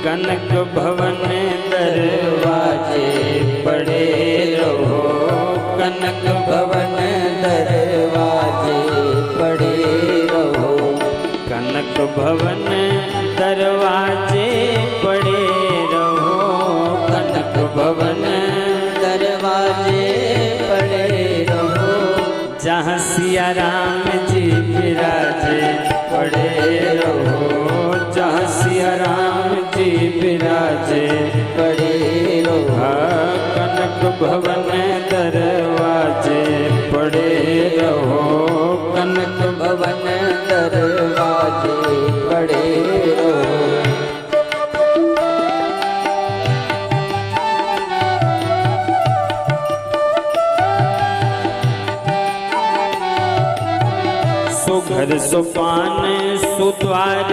कनक भवन दरवाजे पड़े रहो, कनक भवन दरवाजे पड़े रहो, कनक भवन दरवाजे पड़े रहो, कनक भवन दरवाजे पड़े रहो, जहाँ सिया राम जी विराजे पड़े रहो, जहाँ सिया राम जी विराजे पड़े रहो, कनक भवन दरवाजे पड़े रहो, कनक भवन दरवाजे पड़े रहो। सुघर सुपान सुद्वार